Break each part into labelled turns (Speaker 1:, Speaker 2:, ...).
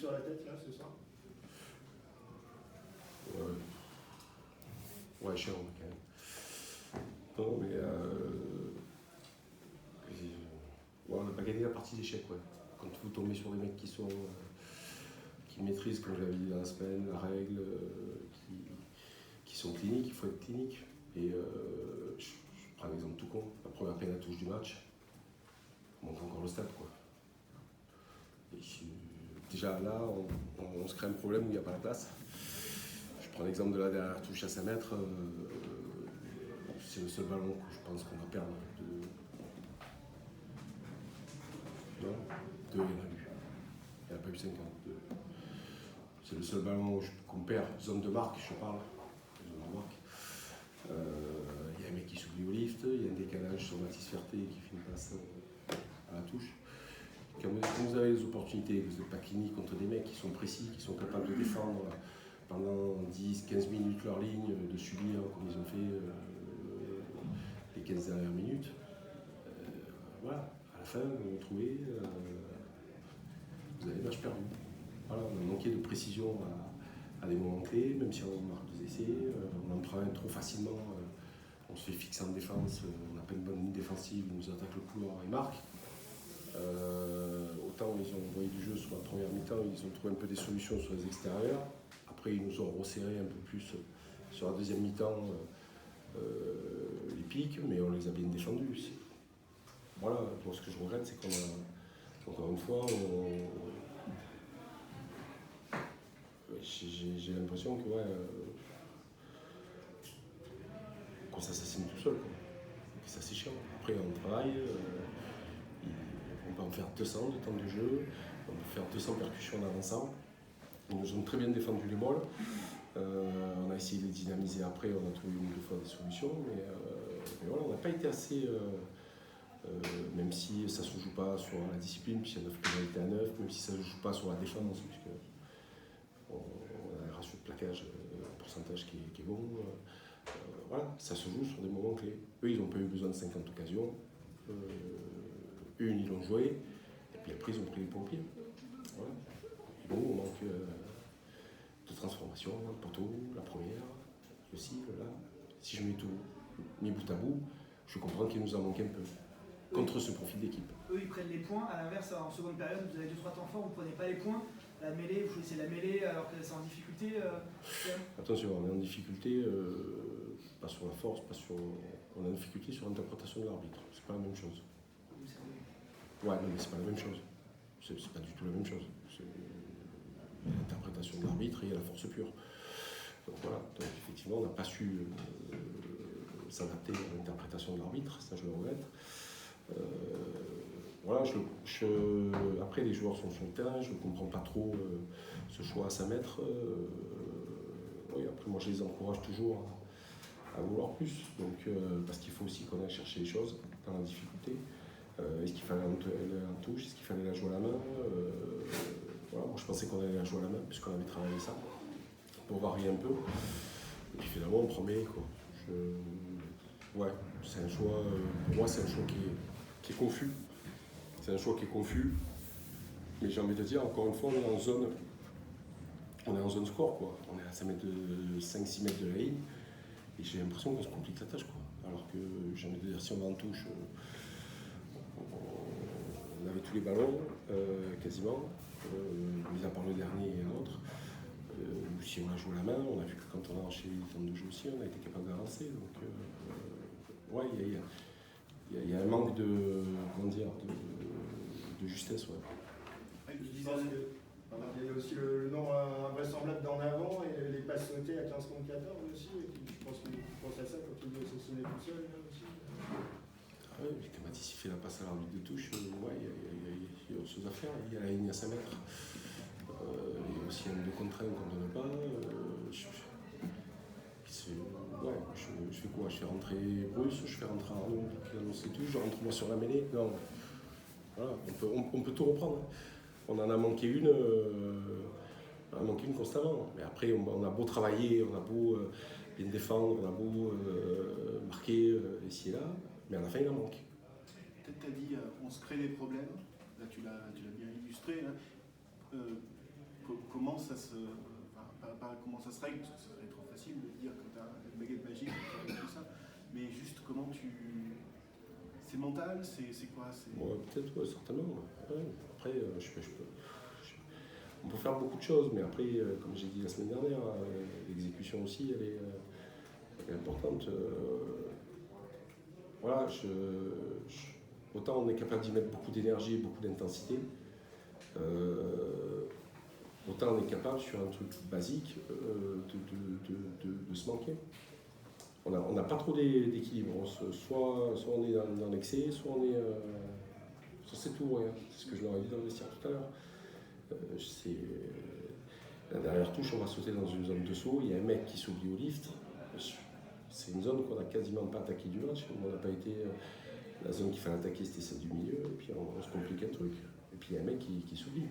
Speaker 1: sur la tête là ce soir?
Speaker 2: Ouais, chiant quand même. Non, mais on n'a pas gagné la partie d'échecs. Ouais. Quand vous tombez sur des mecs qui maîtrisent, comme je l'avais dit dans la semaine, la règle, qui sont cliniques, il faut être clinique. Et je prends un exemple tout con. La première peine à touche du match, on manque encore le stade. Quoi. Et déjà là, on se crée un problème où il n'y a pas la place. Je prends l'exemple de la dernière touche à 5 mètres. C'est le seul ballon que je pense qu'on va perdre. Non, 2, il y en a eu. Il n'y en a pas eu 52. C'est le seul ballon qu'on perd. Zone de marque, je parle. Zone de marque. Il y a un mec qui s'oublie au lift, il y a un décalage sur Mathis Ferté qui fait une passe à la touche. Quand vous avez les opportunités, vous n'êtes pas clinique contre des mecs qui sont précis, qui sont capables de défendre pendant 10-15 minutes leur ligne, de subir comme ils ont fait les 15 dernières minutes. Voilà, à la fin, vous vous retrouvez, vous avez le match perdu. Voilà, on a manqué de précision à des moments clés, même si on marque des essais, on en prend un trop facilement, on se fait fixer en défense, on n'a pas une bonne ligne défensive, on nous attaque le couloir et marque. Autant ils ont envoyé du jeu sur la première mi-temps, ils ont trouvé un peu des solutions sur les extérieurs. Après, ils nous ont resserré un peu plus sur la deuxième mi-temps les pics, mais on les a bien défendus. Voilà, moi ce que je regrette, c'est qu'on a, encore une fois, j'ai l'impression que qu'on s'assassine tout seul. Quoi. Et ça, c'est chiant. Après, on travaille, on peut en faire 200 de temps de jeu, on peut faire 200 percussions en avançant. Ils nous ont très bien défendu les balles. On a essayé de les dynamiser après, on a trouvé une ou deux fois des solutions, mais voilà, on n'a pas été assez. Même si ça ne se joue pas sur la discipline, puisqu'il y a 9 pénalités à 9, même si ça ne se joue pas sur la défense, puisque on a un ratio de plaquage, un pourcentage qui est bon. Voilà, ça se joue sur des moments clés. Eux, ils n'ont pas eu besoin de 50 occasions. Une, ils l'ont joué, et puis après, ils ont pris les pompiers. Voilà. Et bon, on manque de transformation, le poteau, la première, le cible, là. Si je mets tout mis bout à bout, je comprends qu'il nous en manque un peu. Contre ce profil d'équipe.
Speaker 3: Eux, ils prennent les points. À l'inverse, en seconde période, vous avez 2-3 temps forts, vous ne prenez pas les points. La mêlée, vous choisissez la mêlée alors que c'est en difficulté.
Speaker 2: Attention, on est en difficulté, pas sur la force, on est en difficulté sur l'interprétation de l'arbitre. C'est pas la même chose. Ouais, non, mais c'est pas la même chose. C'est pas du tout la même chose. Il y a l'interprétation de l'arbitre et il y a la force pure. Donc voilà, donc, effectivement, on n'a pas su s'adapter à l'interprétation de l'arbitre, ça je le regrette. Voilà, après les joueurs sont sur le terrain, je ne comprends pas trop ce choix à 5 mètres. Oui, après moi je les encourage toujours à vouloir plus, donc, parce qu'il faut aussi qu'on aille chercher les choses dans la difficulté. Est-ce qu'il fallait en touche, est-ce qu'il fallait la jouer à la main voilà, moi je pensais qu'on allait la jouer à la main puisqu'on avait travaillé ça pour varier un peu. Et puis finalement on promet quoi. Ouais, c'est un choix, pour moi c'est un choix qui est confus. C'est un choix qui est confus. Mais j'ai envie de dire, encore une fois, on est en zone score, quoi. On est à 5-6 mètres de la ligne. Et j'ai l'impression qu'on se complique la tâche, quoi. Alors que j'ai envie de dire, si on va en touche, on avait tous les ballons, quasiment, mis à part le dernier et l'autre. Si on a joué à la main, on a vu que quand on a enchaîné les temps de jeu aussi, on a été capable d'avancer. Donc, ouais, il y a un manque de justesse. Ouais.
Speaker 1: Je pense qu'il y a aussi le nombre invraisemblable d'en avant et les passes sautées à 15 contre 14 aussi. Je pense qu'il pense à ça quand il doit s'assumer tout seul là, aussi.
Speaker 2: Ah oui, mais quand Mathis fait la passe à l'arbitre de touche, ouais, il y a autre chose à faire. Il y a la ligne à 5 mètres. Il y a aussi un de contraintes qu'on ne donne pas. Je fais quoi? Je fais rentrer Bruce, je fais rentrer Arnaud qui annonce tout, je rentre moi sur la mêlée. Non. Voilà, on peut tout reprendre. On en a manqué une, constamment. Mais après, on a beau travailler, on a beau bien défendre, on a beau marquer ici et là, mais à la fin, il en manque.
Speaker 4: Peut-être tu as dit on se crée des problèmes. Là, tu l'as bien illustré. Là. comment ça se... Enfin, pas comment ça se règle, parce que ça serait trop facile de dire que tu as une baguette magique et tout ça, mais juste comment tu... C'est mental, c'est quoi?
Speaker 2: Ouais, peut-être, ouais, certainement. Ouais. Après, on peut faire beaucoup de choses, mais après, comme j'ai dit la semaine dernière, l'exécution aussi, elle est importante. Voilà, autant on est capable d'y mettre beaucoup d'énergie et beaucoup d'intensité, autant on est capable, sur un truc basique, de se manquer. On n'a pas trop d'équilibre. Soit on est dans l'excès, soit on est... ça c'est tout, ouais. C'est ce que je leur ai dit dans le vestiaire tout à l'heure. La dernière touche, on va sauter dans une zone de saut, il y a un mec qui s'oublie au lift. C'est une zone qu'on n'a quasiment pas attaquée du match. On n'a pas été... la zone qu'il fallait attaquer, c'était celle du milieu, et puis on se compliquait le truc. Et puis il y a un mec qui s'oublie.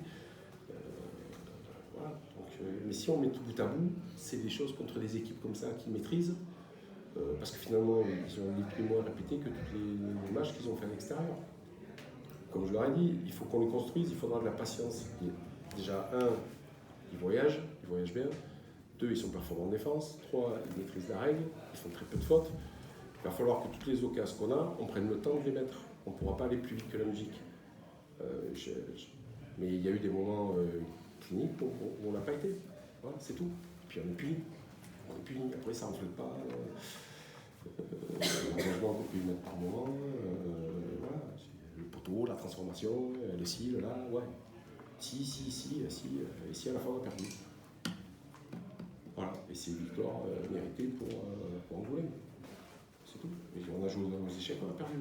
Speaker 2: Voilà. Donc, mais si on met tout bout à bout, c'est des choses contre des équipes comme ça qui maîtrisent. Parce que finalement, ils ont les moins répété que tous les matchs qu'ils ont fait à l'extérieur. Comme je leur ai dit, il faut qu'on les construise, il faudra de la patience. Déjà, ils voyagent bien. 2, ils sont performants en défense. 3, ils maîtrisent la règle, ils font très peu de fautes. Il va falloir que toutes les occasions qu'on a, on prenne le temps de les mettre. On ne pourra pas aller plus vite que la musique. Mais il y a eu des moments cliniques où on n'a pas été. Voilà, c'est tout. Et puis on est puni. Après, ça ne reflète pas l'engagement qu'on peut y mettre par moment. Voilà. Le poteau, la transformation, le ci, le là, ouais. Et si à la fin on a perdu. Voilà, et c'est une victoire méritée pour Angoulême. C'est tout. Et on a joué dans les échecs, on a perdu.